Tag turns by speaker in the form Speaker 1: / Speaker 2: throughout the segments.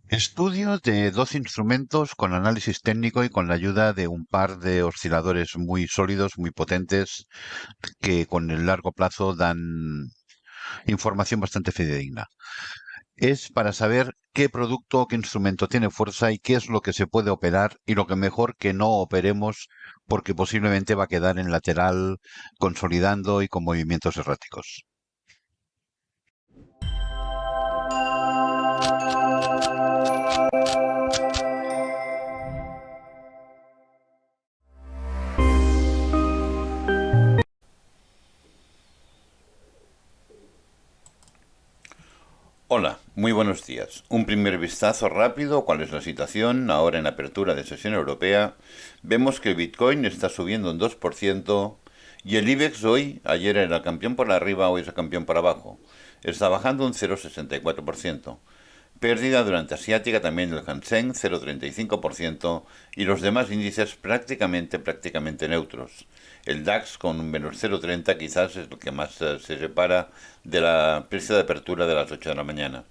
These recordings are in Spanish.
Speaker 1: Estudio de 12 instrumentos con análisis técnico y con la ayuda de un par de osciladores muy sólidos, muy potentes, que con el largo plazo dan información bastante fidedigna. Es para saber qué producto o qué instrumento tiene fuerza y qué es lo que se puede operar y lo que mejor que no operemos porque posiblemente va a quedar en lateral consolidando y con movimientos erráticos.
Speaker 2: Hola, muy buenos días. Un primer vistazo rápido, ¿cuál es la situación? Ahora en apertura de sesión europea, vemos que el Bitcoin está subiendo un 2% y el IBEX hoy, ayer era campeón por arriba, hoy es el campeón por abajo. Está bajando un 0,64%. Pérdida durante asiática también el Hang Seng 0,35% y los demás índices prácticamente neutros. El DAX con un menos 0,30 quizás es lo que más se separa de la precio de apertura de las 8 de la mañana.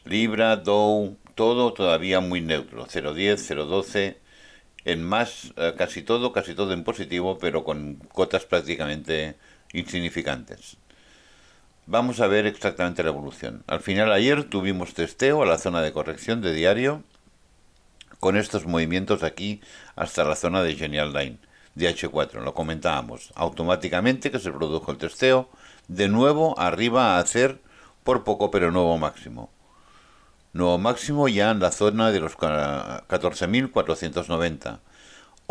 Speaker 2: Libra, Dow, todo todavía muy neutro, 0,10, 0,12. En más, casi todo en positivo, pero con cotas prácticamente insignificantes. Vamos a ver exactamente la evolución. Al final ayer tuvimos testeo a la zona de corrección de diario con estos movimientos aquí hasta la zona de Genial Line de H4. Lo comentábamos. Automáticamente que se produjo el testeo. De nuevo arriba a hacer por poco pero nuevo máximo. Nuevo máximo ya en la zona de los 14.490.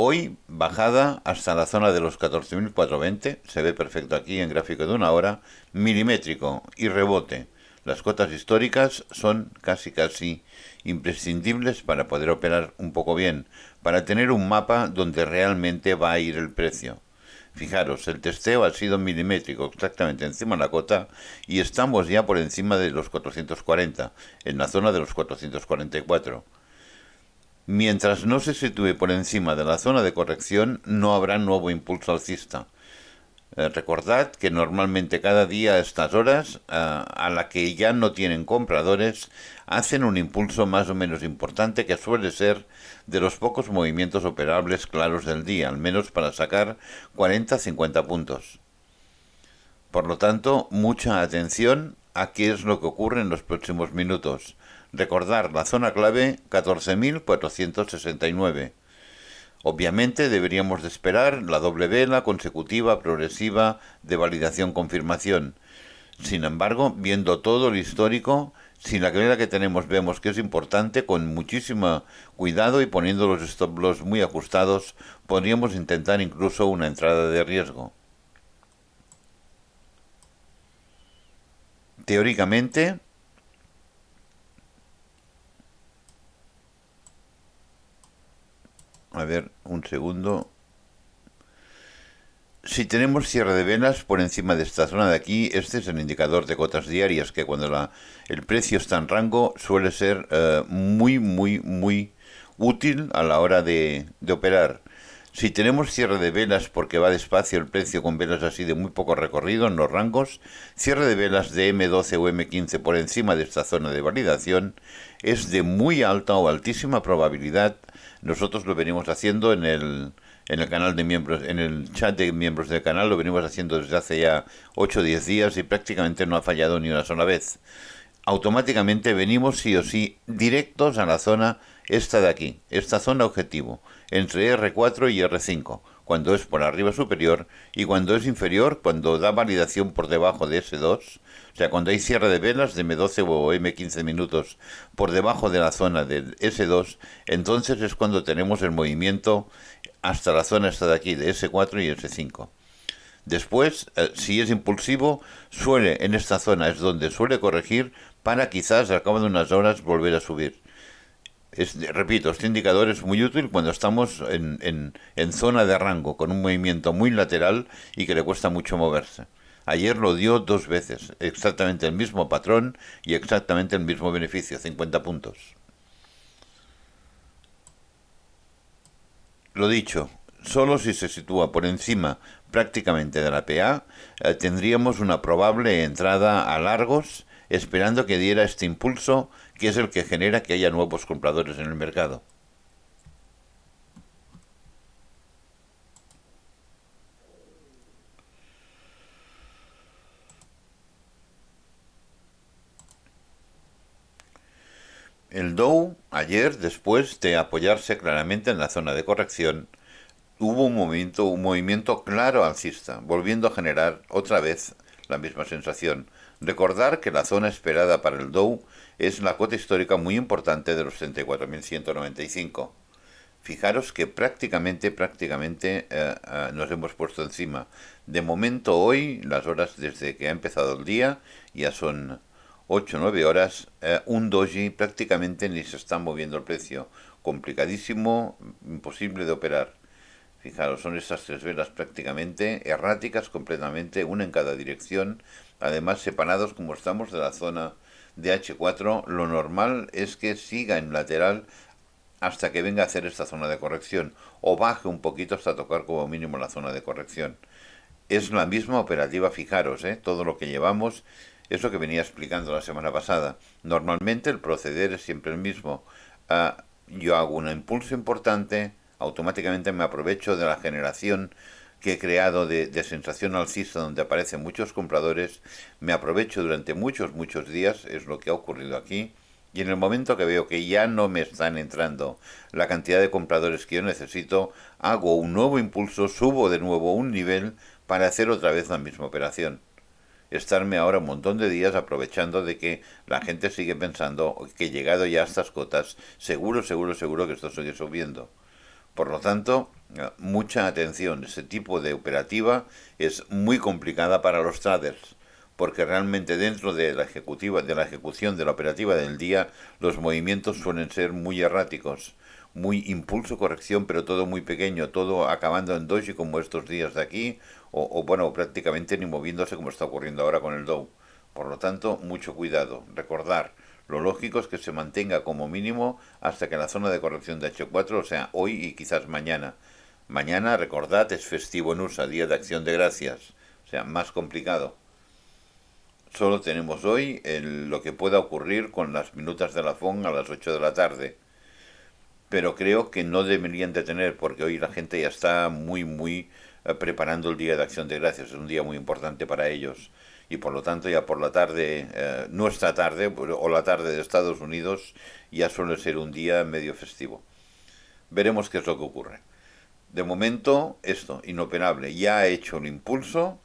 Speaker 2: Hoy bajada hasta la zona de los 14.420, se ve perfecto aquí en gráfico de una hora, milimétrico y rebote. Las cotas históricas son casi imprescindibles para poder operar un poco bien, para tener un mapa donde realmente va a ir el precio. Fijaros, el testeo ha sido milimétrico, exactamente encima de la cota, y estamos ya por encima de los 440, en la zona de los 444. Mientras no se sitúe por encima de la zona de corrección, no habrá nuevo impulso alcista. Recordad que normalmente cada día a estas horas, a la que ya no tienen compradores, hacen un impulso más o menos importante que suele ser de los pocos movimientos operables claros del día, al menos para sacar 40-50 puntos. Por lo tanto, mucha atención a qué es lo que ocurre en los próximos minutos. Recordar la zona clave 14.469. Obviamente deberíamos de esperar la doble vela consecutiva progresiva de validación-confirmación. Sin embargo, viendo todo el histórico, si la vela que tenemos vemos que es importante, con muchísimo cuidado y poniendo los stop loss muy ajustados, podríamos intentar incluso una entrada de riesgo. Teóricamente, a ver, un segundo. Si tenemos cierre de velas por encima de esta zona de aquí, este es el indicador de cotas diarias, que cuando el precio está en rango suele ser muy útil a la hora de operar. Si tenemos cierre de velas porque va despacio el precio con velas así de muy poco recorrido en los rangos, cierre de velas de M12 o M15 por encima de esta zona de validación es de muy alta o altísima probabilidad. Nosotros lo venimos haciendo en el canal de miembros, en el chat de miembros del canal, lo venimos haciendo desde hace ya 8 o 10 días y prácticamente no ha fallado ni una sola vez. Automáticamente venimos sí o sí directos a la zona esta de aquí, esta zona objetivo, entre R4 y R5, cuando es por arriba superior, y cuando es inferior, cuando da validación por debajo de S2, o sea, cuando hay cierre de velas de M12 o M15 minutos por debajo de la zona del S2, entonces es cuando tenemos el movimiento hasta la zona esta de aquí, de S4 y S5. Después, si es impulsivo, en esta zona es donde suele corregir para quizás al cabo de unas horas volver a subir. Repito, este indicador es muy útil cuando estamos en zona de rango, con un movimiento muy lateral y que le cuesta mucho moverse. Ayer lo dio dos veces, exactamente el mismo patrón y exactamente el mismo beneficio, 50 puntos. Lo dicho, solo si se sitúa por encima prácticamente de la PA, tendríamos una probable entrada a largos esperando que diera este impulso que es el que genera que haya nuevos compradores en el mercado. El Dow ayer, después de apoyarse claramente en la zona de corrección, hubo un movimiento claro alcista, volviendo a generar otra vez la misma sensación. Recordar que la zona esperada para el Dow es la cota histórica muy importante de los 34.195. Fijaros que prácticamente nos hemos puesto encima. De momento hoy, las horas desde que ha empezado el día, ya son 8 o 9 horas, un doji prácticamente ni se está moviendo el precio. Complicadísimo, imposible de operar. Fijaros, son estas tres velas prácticamente erráticas completamente, una en cada dirección, además separados como estamos de la zona de H4, lo normal es que siga en lateral hasta que venga a hacer esta zona de corrección o baje un poquito hasta tocar como mínimo la zona de corrección. Es la misma operativa, fijaros, todo lo que llevamos es lo que venía explicando la semana pasada. Normalmente el proceder es siempre el mismo. Yo hago un impulso importante, automáticamente me aprovecho de la generación que he creado de sensación alcista donde aparecen muchos compradores, me aprovecho durante muchos días, es lo que ha ocurrido aquí, y en el momento que veo que ya no me están entrando la cantidad de compradores que yo necesito, hago un nuevo impulso, subo de nuevo un nivel para hacer otra vez la misma operación. Estarme ahora un montón de días aprovechando de que la gente sigue pensando que llegado ya a estas cotas, seguro que esto sigue subiendo. Por lo tanto, mucha atención. Este tipo de operativa es muy complicada para los traders, porque realmente dentro de la ejecutiva, de la ejecución de la operativa del día, los movimientos suelen ser muy erráticos, muy impulso corrección, pero todo muy pequeño, todo acabando en doji como estos días de aquí, o bueno, prácticamente ni moviéndose como está ocurriendo ahora con el Dow. Por lo tanto, mucho cuidado. Recordar, lo lógico es que se mantenga como mínimo hasta que la zona de corrección de H4, o sea, hoy y quizás mañana. Mañana, recordad, es festivo en USA, Día de Acción de Gracias. O sea, más complicado. Solo tenemos hoy lo que pueda ocurrir con las minutas de la FON a las 8 de la tarde. Pero creo que no deberían de tener, porque hoy la gente ya está muy preparando el Día de Acción de Gracias. Es un día muy importante para ellos. Y por lo tanto ya por la tarde, nuestra tarde, o la tarde de Estados Unidos, ya suele ser un día medio festivo. Veremos qué es lo que ocurre. De momento, esto, inoperable. Ya ha hecho el impulso,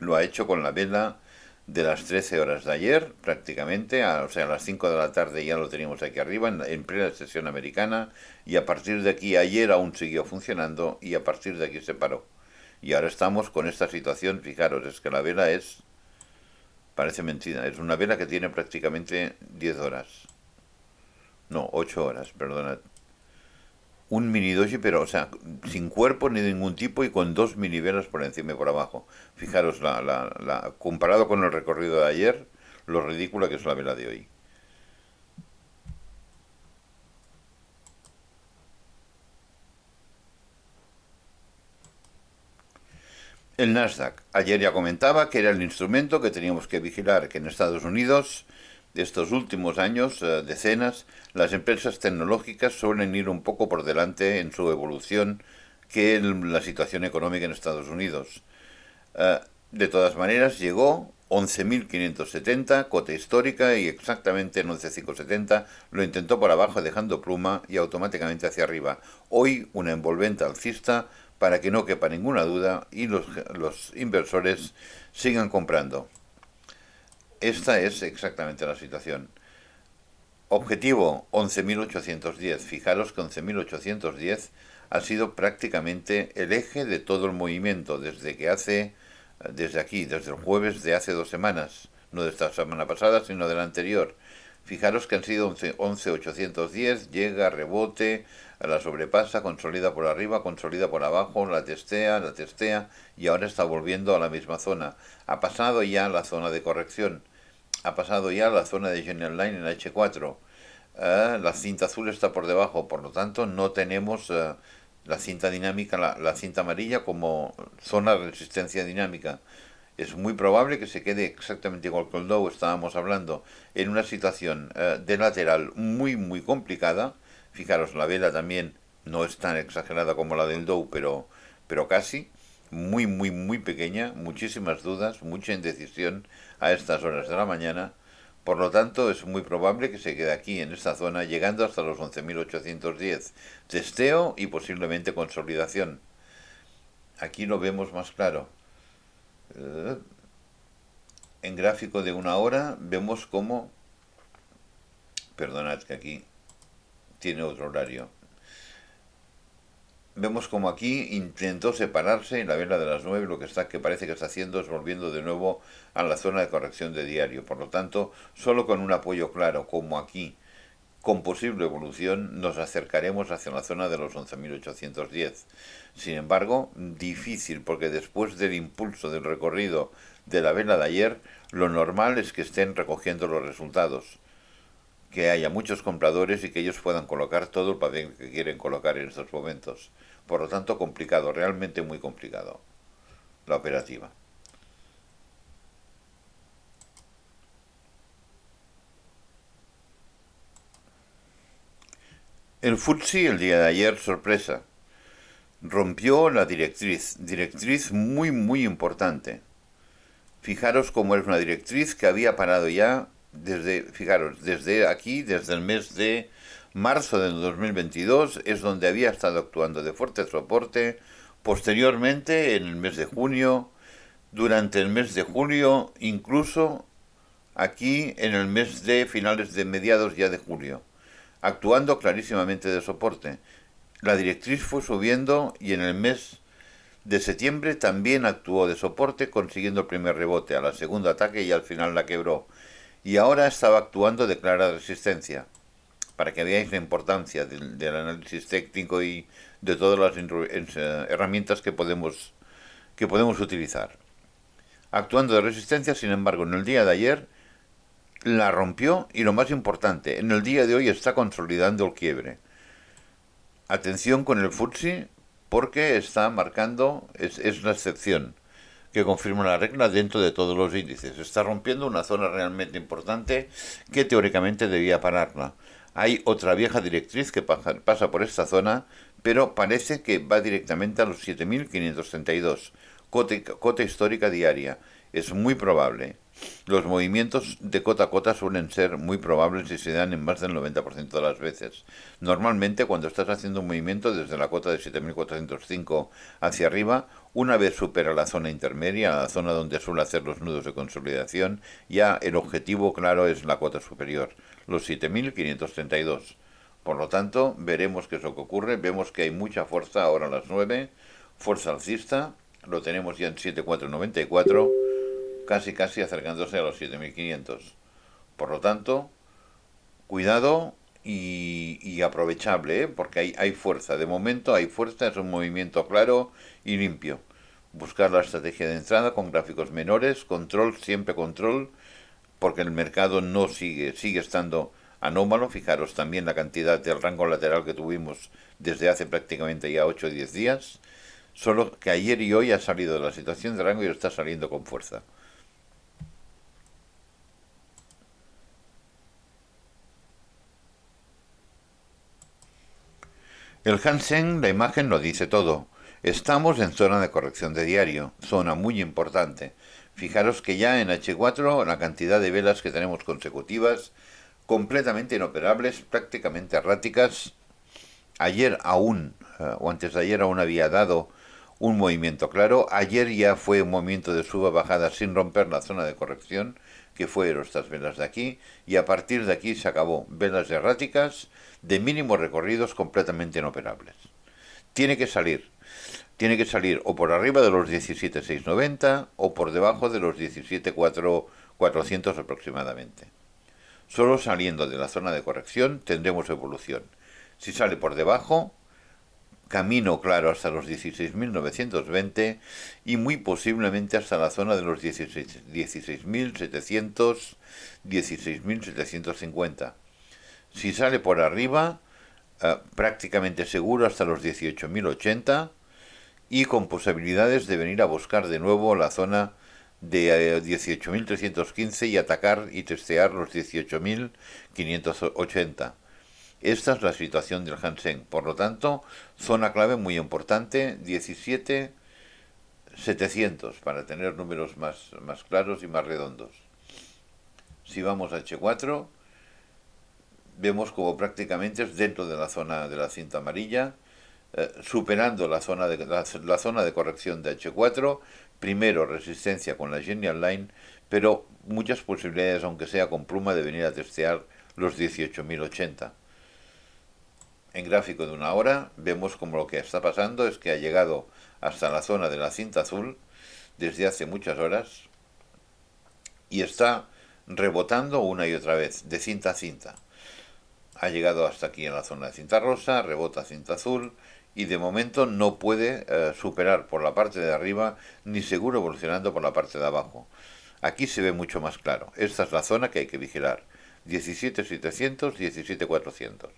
Speaker 2: lo ha hecho con la vela de las 13 horas de ayer, prácticamente, o sea, a las 5 de la tarde ya lo teníamos aquí arriba, en plena sesión americana, y a partir de aquí, ayer aún siguió funcionando, y a partir de aquí se paró. Y ahora estamos con esta situación, fijaros, es que la vela parece mentira, es una vela que tiene prácticamente 10 horas, no, 8 horas, perdonad. Un mini doji, pero, o sea, sin cuerpo ni de ningún tipo y con dos mini velas por encima y por abajo. Fijaros, comparado con el recorrido de ayer, lo ridícula que es la vela de hoy. El Nasdaq. Ayer ya comentaba que era el instrumento que teníamos que vigilar, que en Estados Unidos, de estos últimos años, decenas, las empresas tecnológicas suelen ir un poco por delante en su evolución que la situación económica en Estados Unidos. De todas maneras, llegó 11.570, cota histórica, y exactamente en 11.570 lo intentó por abajo dejando pluma y automáticamente hacia arriba. Hoy una envolvente alcista para que no quepa ninguna duda y los inversores sigan comprando. Esta es exactamente la situación. Objetivo 11.810. Fijaros que 11.810 ha sido prácticamente el eje de todo el movimiento desde aquí, desde el jueves de hace 2 semanas, no de esta semana pasada, sino de la anterior. Fijaros que han sido 11.810, llega, rebote, la sobrepasa, consolida por arriba, consolida por abajo, la testea, y ahora está volviendo a la misma zona. Ha pasado ya la zona de corrección, ha pasado ya la zona de General Line en H4. La cinta azul está por debajo, por lo tanto no tenemos la cinta dinámica, la cinta amarilla como zona de resistencia dinámica. Es muy probable que se quede exactamente igual que el Dow, estábamos hablando, en una situación de lateral muy, muy complicada. Fijaros, la vela también no es tan exagerada como la del Dow, pero casi. Muy, muy, muy pequeña, muchísimas dudas, mucha indecisión a estas horas de la mañana. Por lo tanto, es muy probable que se quede aquí en esta zona, llegando hasta los 11.810. Testeo y posiblemente consolidación. Aquí lo vemos más claro. Eh, En gráfico de una hora vemos cómo, perdonad que aquí tiene otro horario, vemos como aquí intentó separarse en la vela de las 9, lo que está que parece que está haciendo es volviendo de nuevo a la zona de corrección de diario. Por lo tanto, solo con un apoyo claro como aquí, con posible evolución, nos acercaremos hacia la zona de los 11.810. Sin embargo, difícil, porque después del impulso del recorrido de la vela de ayer, lo normal es que estén recogiendo los resultados, que haya muchos compradores y que ellos puedan colocar todo el papel que quieren colocar en estos momentos. Por lo tanto, complicado, realmente muy complicado la operativa. El FTSE el día de ayer, sorpresa, rompió la directriz muy muy importante. Fijaros cómo es una directriz que había parado ya desde, fijaros, desde aquí, desde el mes de marzo del 2022, es donde había estado actuando de fuerte soporte. Posteriormente, en el mes de junio, durante el mes de julio, incluso aquí en el mes de finales de mediados ya de julio, actuando clarísimamente de soporte. La directriz fue subiendo y en el mes de septiembre también actuó de soporte, consiguiendo el primer rebote, a la segunda ataque y al final la quebró. Y ahora estaba actuando de clara resistencia, para que veáis la importancia del análisis técnico y de todas las herramientas que podemos utilizar. Actuando de resistencia, sin embargo, en el día de ayer la rompió y lo más importante, en el día de hoy está consolidando el quiebre. Atención con el FTSE porque está marcando, es la excepción que confirma la regla dentro de todos los índices. Está rompiendo una zona realmente importante que teóricamente debía pararla. Hay otra vieja directriz que pasa por esta zona, pero parece que va directamente a los 7.532, cota histórica diaria. Es muy probable. Los movimientos de cota a cota suelen ser muy probables y se dan en más del 90% de las veces. Normalmente, cuando estás haciendo un movimiento desde la cota de 7.405 hacia arriba, una vez supera la zona intermedia, la zona donde suele hacer los nudos de consolidación, ya el objetivo claro es la cota superior, los 7.532. Por lo tanto, veremos qué es lo que ocurre. Vemos que hay mucha fuerza ahora a las 9, fuerza alcista, lo tenemos ya en 7.494, casi acercándose a los 7.500. Por lo tanto, cuidado y aprovechable, ¿eh? Porque hay fuerza. De momento hay fuerza, es un movimiento claro y limpio. Buscar la estrategia de entrada con gráficos menores, control, siempre control, porque el mercado no sigue estando anómalo. Fijaros también la cantidad del rango lateral que tuvimos desde hace prácticamente ya 8 o 10 días. Solo que ayer y hoy ha salido de la situación de rango y está saliendo con fuerza. El Hansen, la imagen lo dice todo. Estamos en zona de corrección de diario, zona muy importante. Fijaros que ya en H4 la cantidad de velas que tenemos consecutivas, completamente inoperables, prácticamente erráticas. Ayer aún, o antes de ayer aún había dado un movimiento claro. Ayer ya fue un movimiento de suba-bajada sin romper la zona de corrección, que fueron estas velas de aquí, y a partir de aquí se acabó. Velas erráticas de mínimos recorridos completamente inoperables. Tiene que salir. Tiene que salir o por arriba de los 17.690 o por debajo de los 17.400 aproximadamente. Solo saliendo de la zona de corrección tendremos evolución. Si sale por debajo, camino claro hasta los 16.920 y muy posiblemente hasta la zona de los 16.700, 16.750. Si sale por arriba, prácticamente seguro hasta los 18.080 y con posibilidades de venir a buscar de nuevo la zona de 18.315 y atacar y testear los 18.580. Esta es la situación del Hansen. Por lo tanto, zona clave muy importante, 17.700 para tener números más claros y más redondos. Si vamos a H4, vemos como prácticamente es dentro de la zona de la cinta amarilla, superando la zona de corrección de H4, primero resistencia con la Genial Line, pero muchas posibilidades, aunque sea con pluma, de venir a testear los 18.080. En gráfico de una hora vemos como lo que está pasando es que ha llegado hasta la zona de la cinta azul desde hace muchas horas y está rebotando una y otra vez, de cinta a cinta. Ha llegado hasta aquí en la zona de cinta rosa, rebota cinta azul y de momento no puede superar por la parte de arriba ni seguro evolucionando por la parte de abajo. Aquí se ve mucho más claro. Esta es la zona que hay que vigilar. 17.700, 17.400.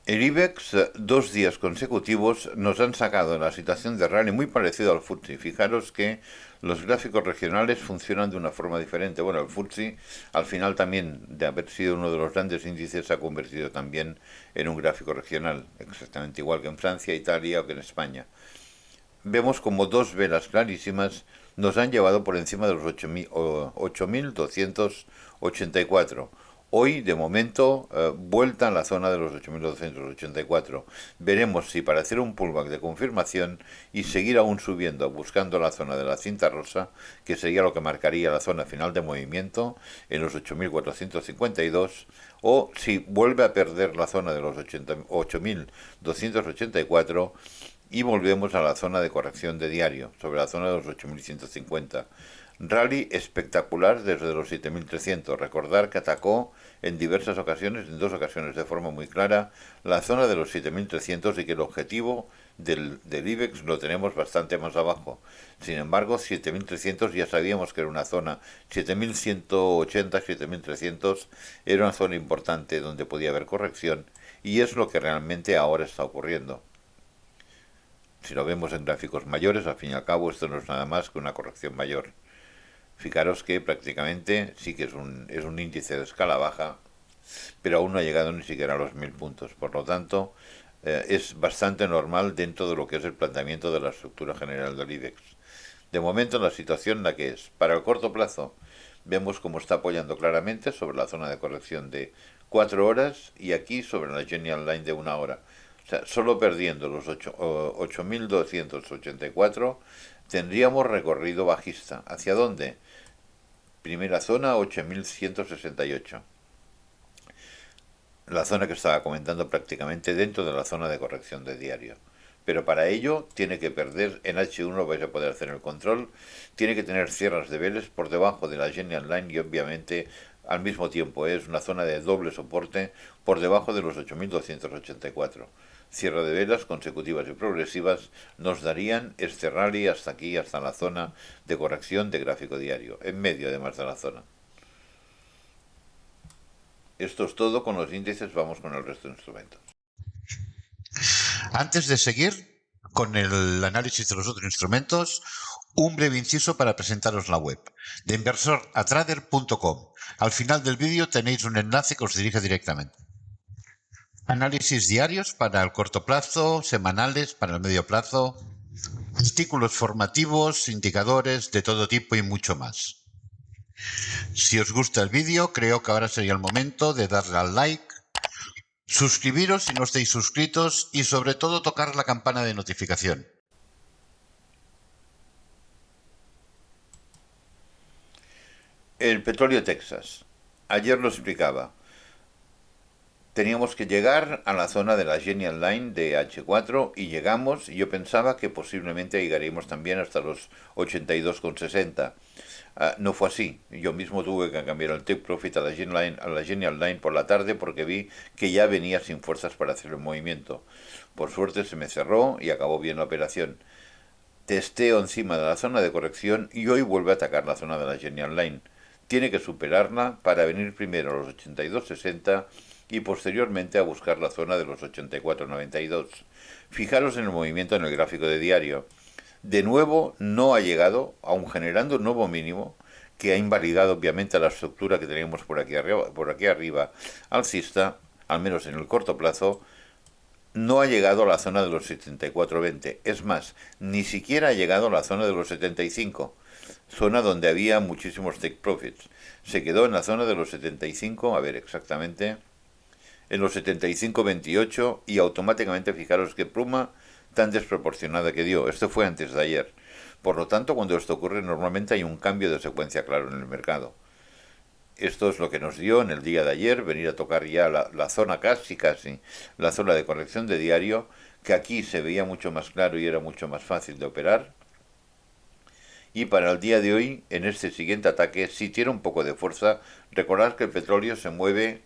Speaker 2: El IBEX, 2 días consecutivos, nos han sacado de la situación de rally muy parecido al FTSE. Fijaros que los gráficos regionales funcionan de una forma diferente. Bueno, el FTSE, al final también, de haber sido uno de los grandes índices, se ha convertido también en un gráfico regional, exactamente igual que en Francia, Italia o que en España. Vemos como dos velas clarísimas nos han llevado por encima de los 8.284. Hoy, de momento, vuelta a la zona de los 8.284. Veremos si para hacer un pullback de confirmación y seguir aún subiendo, buscando la zona de la cinta rosa, que sería lo que marcaría la zona final de movimiento en los 8.452, o si vuelve a perder la zona de los 8.284 y volvemos a la zona de corrección de diario, sobre la zona de los 8.150. Rally espectacular desde los 7.300. Recordar que atacó en diversas ocasiones, en 2 ocasiones de forma muy clara, la zona de los 7.300 y que el objetivo del IBEX lo tenemos bastante más abajo. Sin embargo, 7.300 ya sabíamos que era una zona, 7.180, 7.300 era una zona importante donde podía haber corrección y es lo que realmente ahora está ocurriendo. Si lo vemos en gráficos mayores, al fin y al cabo esto no es nada más que una corrección mayor. Fijaros que prácticamente sí que es un índice de escala baja, pero aún no ha llegado ni siquiera a los 1.000 puntos. Por lo tanto, es bastante normal dentro de lo que es el planteamiento de la estructura general del IBEX. De momento la situación la que es. Para el corto plazo vemos cómo está apoyando claramente sobre la zona de corrección de 4 horas y aquí sobre la Genial Line de una hora. O sea, solo perdiendo los 8.284 tendríamos recorrido bajista. ¿Hacia dónde? Primera zona, 8.168. La zona que estaba comentando prácticamente dentro de la zona de corrección de diario. Pero para ello tiene que perder en H1, vais a poder hacer el control, tiene que tener cierres de velas por debajo de la Genial Line y obviamente al mismo tiempo es una zona de doble soporte por debajo de los 8.284. Cierre de velas consecutivas y progresivas nos darían este rally hasta aquí, hasta la zona de corrección de gráfico diario, en medio además de la zona. Esto es todo con los índices, vamos con el resto de instrumentos.
Speaker 1: Antes de seguir con el análisis de los otros instrumentos, un breve inciso para presentaros la web de inversoratrader.com. Al final del vídeo tenéis un enlace que os dirige directamente. Análisis diarios para el corto plazo, semanales para el medio plazo, artículos formativos, indicadores de todo tipo y mucho más. Si os gusta el vídeo, creo que ahora sería el momento de darle al like, suscribiros si no estáis suscritos y sobre todo tocar la campana de notificación.
Speaker 2: El petróleo Texas. Ayer lo explicaba. Teníamos que llegar a la zona de la Genial Line de H4 y llegamos, y yo pensaba que posiblemente llegaríamos también hasta los 82,60. No fue así. Yo mismo tuve que cambiar el take profit a la Genial Line por la tarde porque vi que ya venía sin fuerzas para hacer el movimiento. Por suerte se me cerró y acabó bien la operación. Testeo encima de la zona de corrección y hoy vuelve a atacar la zona de la Genial Line. Tiene que superarla para venir primero a los 82,60 y posteriormente a buscar la zona de los 84,92. Fijaros en el movimiento en el gráfico de diario. De nuevo no ha llegado, aun generando un nuevo mínimo, que ha invalidado obviamente la estructura que teníamos por aquí arriba alcista, al menos en el corto plazo, no ha llegado a la zona de los 74,20. Es más, ni siquiera ha llegado a la zona de los 75, zona donde había muchísimos take profits. Se quedó en la zona de los 75, a ver exactamente, en los 75,28 y automáticamente fijaros qué pluma tan desproporcionada que dio. Esto fue antes de ayer. Por lo tanto, cuando esto ocurre, normalmente hay un cambio de secuencia claro en el mercado. Esto es lo que nos dio en el día de ayer, venir a tocar ya la zona casi, la zona de corrección de diario, que aquí se veía mucho más claro y era mucho más fácil de operar. Y para el día de hoy, en este siguiente ataque, si tiene un poco de fuerza, recordad que el petróleo se mueve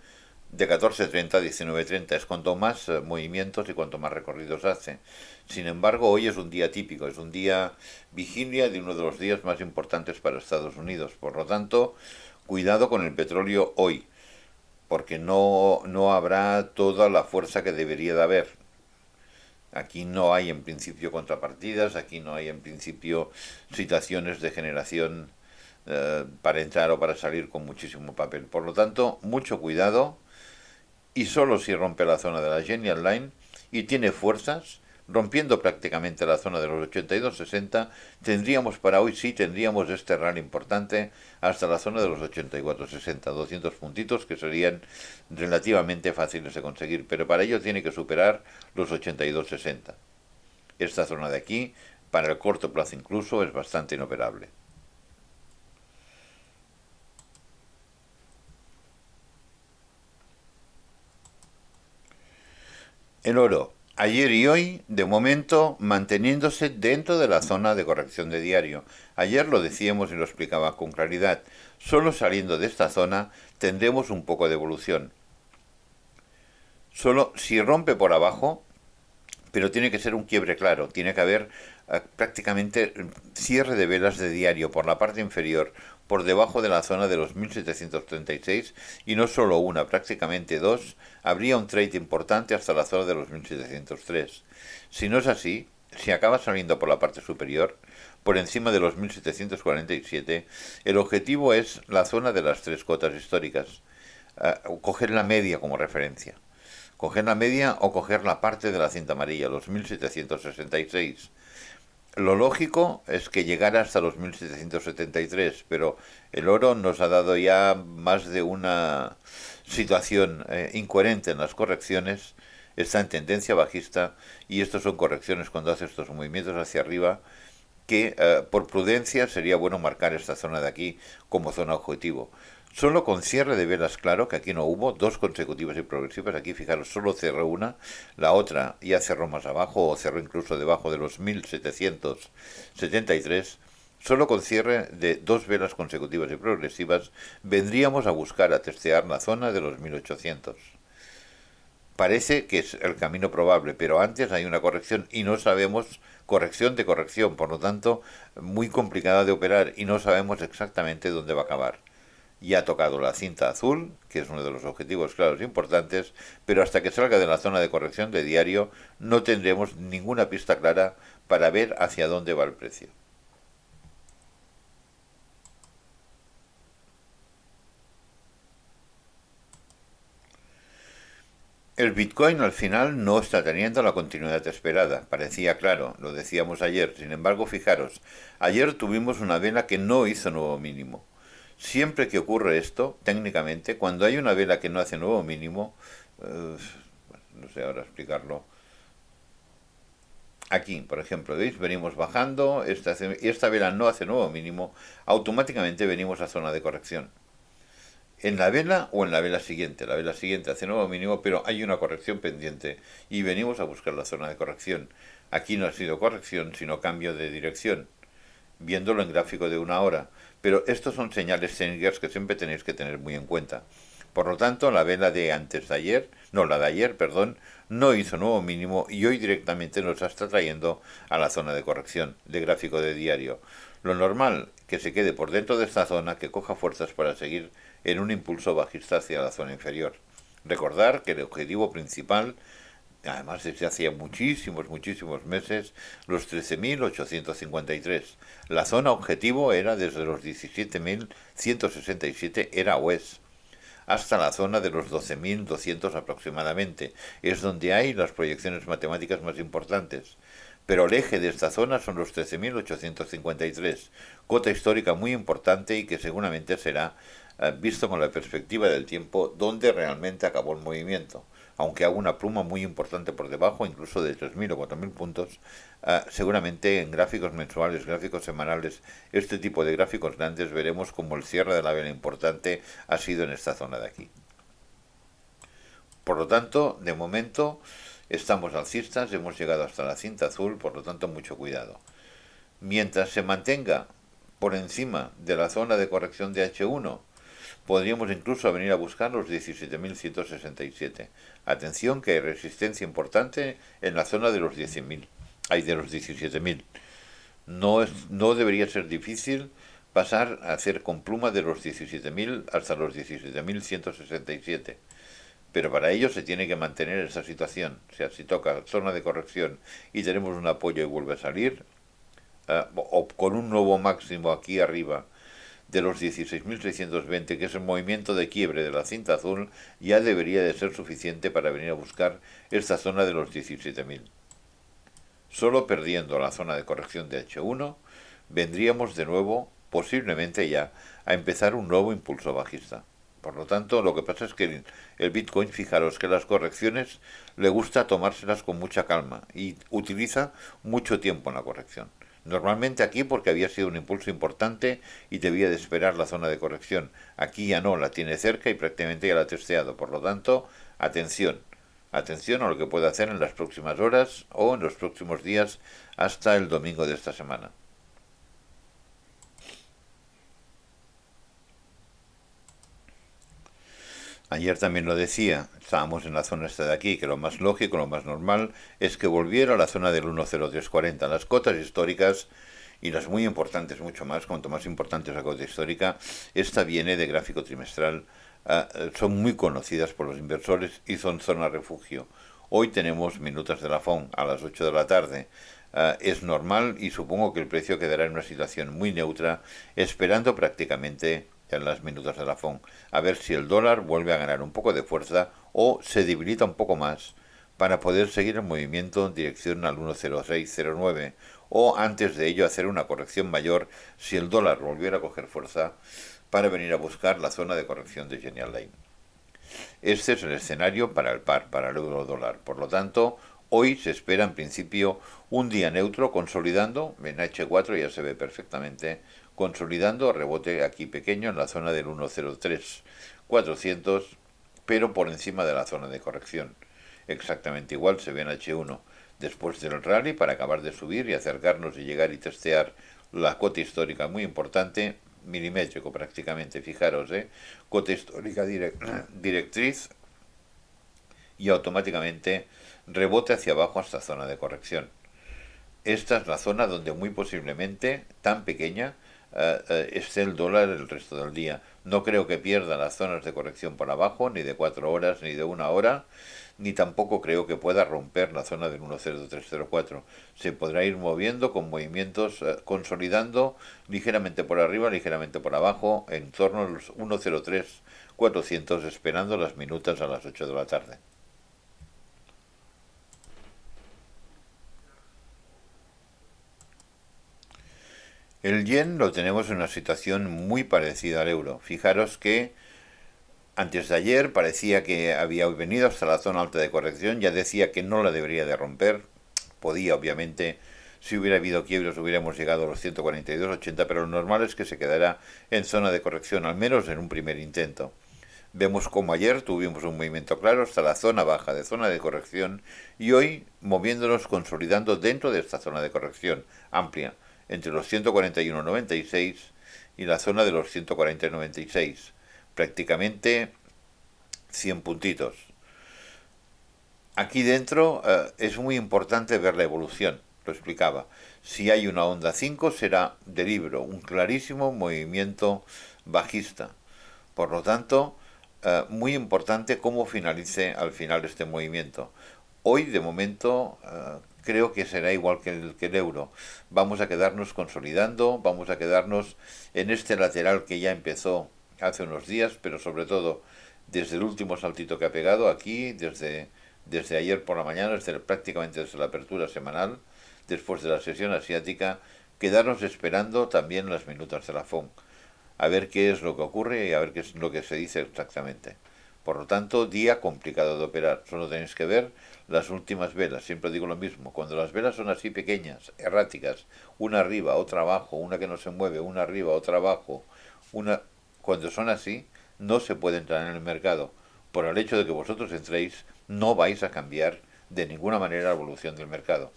Speaker 2: de 14.30 a 19.30, es cuanto más movimientos y cuanto más recorridos hace. Sin embargo, hoy es un día típico, es un día vigilia de uno de los días más importantes para Estados Unidos. Por lo tanto, cuidado con el petróleo hoy, porque no habrá toda la fuerza que debería de haber. Aquí no hay en principio contrapartidas, aquí no hay en principio situaciones de generación para entrar o para salir con muchísimo papel. Por lo tanto, mucho cuidado y solo si rompe la zona de la Genial Line y tiene fuerzas, rompiendo prácticamente la zona de los 82,60, tendríamos para hoy sí, tendríamos este rally importante hasta la zona de los 84,60, 200 puntitos que serían relativamente fáciles de conseguir, pero para ello tiene que superar los 82,60. Esta zona de aquí, para el corto plazo incluso, es bastante inoperable. El oro, ayer y hoy, de momento, manteniéndose dentro de la zona de corrección de diario. Ayer lo decíamos y lo explicaba con claridad. Solo saliendo de esta zona tendremos un poco de evolución. Solo si rompe por abajo, pero tiene que ser un quiebre claro, tiene que haber prácticamente cierre de velas de diario por la parte inferior, por debajo de la zona de los 1736 y no solo una, prácticamente dos, habría un trade importante hasta la zona de los 1703. Si no es así, si acaba saliendo por la parte superior, por encima de los 1747, el objetivo es la zona de las tres cotas históricas, coger la media como referencia. Coger la media o coger la parte de la cinta amarilla, los 1766. Lo lógico es que llegara hasta los 1773, pero el oro nos ha dado ya más de una situación incoherente en las correcciones, está en tendencia bajista y estas son correcciones cuando hace estos movimientos hacia arriba que por prudencia sería bueno marcar esta zona de aquí como zona objetivo. Solo con cierre de velas, claro, que aquí no hubo, dos consecutivas y progresivas, aquí fijaros, solo cerró una, la otra ya cerró más abajo, o cerró incluso debajo de los 1773, solo con cierre de dos velas consecutivas y progresivas, vendríamos a buscar, a testear la zona de los 1800. Parece que es el camino probable, pero antes hay una corrección y no sabemos, corrección de corrección, por lo tanto, muy complicada de operar y no sabemos exactamente dónde va a acabar. Ya ha tocado la cinta azul, que es uno de los objetivos claros importantes, pero hasta que salga de la zona de corrección de diario no tendremos ninguna pista clara para ver hacia dónde va el precio. El Bitcoin al final no está teniendo la continuidad esperada, parecía claro, lo decíamos ayer. Sin embargo, fijaros, ayer tuvimos una vela que no hizo nuevo mínimo. Siempre que ocurre esto, técnicamente, cuando hay una vela que no hace nuevo mínimo, no sé ahora explicarlo. Aquí, por ejemplo, ¿veis? Venimos bajando, esta vela no hace nuevo mínimo, automáticamente venimos a zona de corrección. En la vela o en la vela siguiente. La vela siguiente hace nuevo mínimo, pero hay una corrección pendiente y venimos a buscar la zona de corrección. Aquí no ha sido corrección, sino cambio de dirección, viéndolo en gráfico de una hora. Pero estos son señales técnicas que siempre tenéis que tener muy en cuenta. Por lo tanto, la vela de antes de ayer, no, la de ayer, perdón, no hizo nuevo mínimo y hoy directamente nos está trayendo a la zona de corrección de gráfico de diario. Lo normal, que se quede por dentro de esta zona, que coja fuerzas para seguir en un impulso bajista hacia la zona inferior. Recordar que el objetivo principal, además desde hacía muchísimos meses, los 13.853. La zona objetivo era desde los 17.167, era West, hasta la zona de los 12.200 aproximadamente. Es donde hay las proyecciones matemáticas más importantes. Pero el eje de esta zona son los 13.853, cota histórica muy importante y que seguramente será visto con la perspectiva del tiempo donde realmente acabó el movimiento. Aunque haga una pluma muy importante por debajo, incluso de 3.000 o 4.000 puntos, seguramente en gráficos mensuales, gráficos semanales, este tipo de gráficos grandes veremos como el cierre de la vela importante ha sido en esta zona de aquí. Por lo tanto, de momento estamos alcistas, hemos llegado hasta la cinta azul, por lo tanto mucho cuidado. Mientras se mantenga por encima de la zona de corrección de H1, podríamos incluso venir a buscar los 17.167. Atención que hay resistencia importante en la zona de los 10.000, hay de los 17.000. No debería ser difícil pasar a hacer con pluma de los 17.000 hasta los 17.167. Pero para ello se tiene que mantener esa situación. O sea, si toca zona de corrección y tenemos un apoyo y vuelve a salir, o con un nuevo máximo aquí arriba de los 16.620, que es el movimiento de quiebre de la cinta azul, ya debería de ser suficiente para venir a buscar esta zona de los 17.000. Solo perdiendo la zona de corrección de H1, vendríamos de nuevo, posiblemente ya, a empezar un nuevo impulso bajista. Por lo tanto, lo que pasa es que el Bitcoin, fijaros que las correcciones le gusta tomárselas con mucha calma y utiliza mucho tiempo en la corrección. Normalmente aquí porque había sido un impulso importante y debía de esperar la zona de corrección. Aquí ya no, la tiene cerca y prácticamente ya la ha testeado. Por lo tanto, atención. Atención a lo que puede hacer en las próximas horas o en los próximos días hasta el domingo de esta semana. Ayer también lo decía, estábamos en la zona esta de aquí, que lo más lógico, lo más normal, es que volviera a la zona del 10340. Las cotas históricas, y las muy importantes mucho más, cuanto más importante es la cota histórica, esta viene de gráfico trimestral, son muy conocidas por los inversores y son zona refugio. Hoy tenemos minutas de la FON a las 8 de la tarde. Es normal y supongo que el precio quedará en una situación muy neutra, esperando prácticamente en las minutas de la FON, a ver si el dólar vuelve a ganar un poco de fuerza o se debilita un poco más para poder seguir el movimiento en dirección al 10609 o antes de ello hacer una corrección mayor si el dólar volviera a coger fuerza para venir a buscar la zona de corrección de Genial Line. Este es el escenario para el par, para el euro dólar. Por lo tanto, hoy se espera en principio un día neutro consolidando, en H4 ya se ve perfectamente, consolidando rebote aquí pequeño en la zona del 103,400, pero por encima de la zona de corrección. Exactamente igual se ve en H1 después del rally para acabar de subir y acercarnos y llegar y testear la cota histórica muy importante, milimétrico prácticamente, fijaros, cota histórica directriz y automáticamente rebote hacia abajo hasta zona de corrección. Esta es la zona donde muy posiblemente, tan pequeña, esté el dólar el resto del día. No creo que pierda las zonas de corrección por abajo, ni de 4 horas, ni de 1 hora, ni tampoco creo que pueda romper la zona del 10304. Se podrá ir moviendo con movimientos consolidando ligeramente por arriba, ligeramente por abajo, en torno a los 103,400, esperando las minutas a las 8 de la tarde. El yen lo tenemos en una situación muy parecida al euro. Fijaros que antes de ayer parecía que había venido hasta la zona alta de corrección, ya decía que no la debería de romper. Podía, obviamente, si hubiera habido quiebres hubiéramos llegado a los 142,80, pero lo normal es que se quedara en zona de corrección, al menos en un primer intento. Vemos como ayer tuvimos un movimiento claro hasta la zona baja de zona de corrección y hoy moviéndonos consolidando dentro de esta zona de corrección amplia entre los 141,96 y la zona de los 140,96, prácticamente 100 puntitos. Aquí dentro es muy importante ver la evolución, lo explicaba. Si hay una onda 5 será de libro, un clarísimo movimiento bajista. Por lo tanto, muy importante cómo finalice al final este movimiento. Hoy, de momento, creo que será igual que el euro. Vamos a quedarnos consolidando, vamos a quedarnos en este lateral que ya empezó hace unos días, pero sobre todo desde el último saltito que ha pegado aquí, desde ayer por la mañana, prácticamente desde la apertura semanal, después de la sesión asiática, quedarnos esperando también las minutas de la FOM, a ver qué es lo que ocurre y a ver qué es lo que se dice exactamente. Por lo tanto, día complicado de operar. Solo tenéis que ver las últimas velas. Siempre digo lo mismo. Cuando las velas son así pequeñas, erráticas, una arriba, otra abajo, una que no se mueve, una arriba, otra abajo, una... cuando son así, no se puede entrar en el mercado. Por el hecho de que vosotros entréis, no vais a cambiar de ninguna manera la evolución del mercado.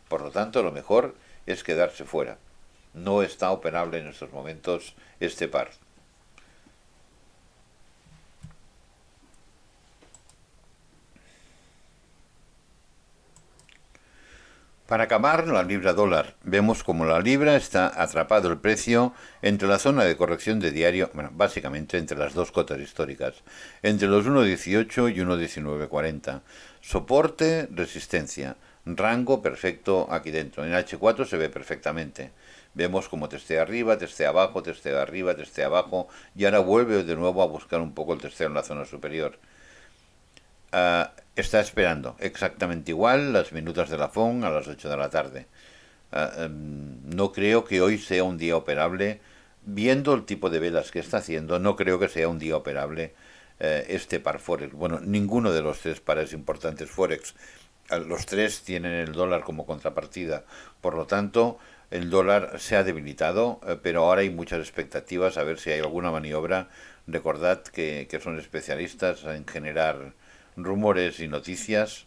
Speaker 2: Por lo tanto, lo mejor es quedarse fuera. No está operable en estos momentos este par. Para acabar, la libra dólar. Vemos como la libra está atrapado el precio entre la zona de corrección de diario, bueno, básicamente entre las dos cotas históricas, entre los 1,18 y 1,1940. Soporte, resistencia, rango perfecto aquí dentro. En H4 se ve perfectamente. Vemos como testea arriba, testea abajo, testea arriba, testea abajo y ahora vuelve de nuevo a buscar un poco el testeo en la zona superior. Está esperando exactamente igual las minutas de la FON a las 8 de la tarde. No creo que hoy sea un día operable. Viendo el tipo de velas que está haciendo, no creo que sea un día operable este par Forex. Bueno, ninguno de los tres pares importantes Forex. Los tres tienen el dólar como contrapartida. Por lo tanto, el dólar se ha debilitado, pero ahora hay muchas expectativas a ver si hay alguna maniobra. Recordad que son especialistas en generar rumores y noticias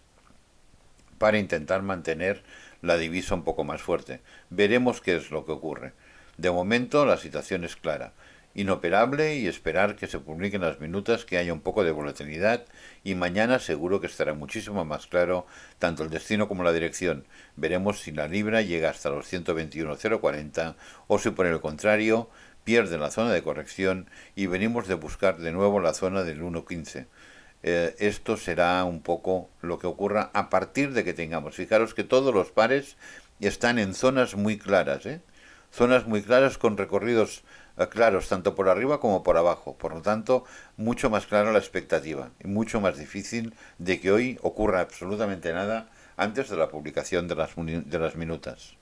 Speaker 2: para intentar mantener la divisa un poco más fuerte. Veremos qué es lo que ocurre. De momento la situación es clara, inoperable y esperar que se publiquen las minutas, que haya un poco de volatilidad y mañana seguro que estará muchísimo más claro tanto el destino como la dirección. Veremos si la libra llega hasta los 121,040 o si por el contrario pierde la zona de corrección y venimos de buscar de nuevo la zona del 1,15. Esto será un poco lo que ocurra a partir de que tengamos. Fijaros que todos los pares están en zonas muy claras, ¿eh? Zonas muy claras con recorridos claros, tanto por arriba como por abajo. Por lo tanto, mucho más clara la expectativa y mucho más difícil de que hoy ocurra absolutamente nada antes de la publicación de las minutas.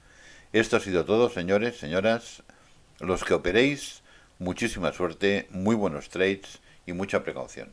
Speaker 2: Esto ha sido todo, señores, señoras. Los que operéis, muchísima suerte, muy buenos trades y mucha precaución.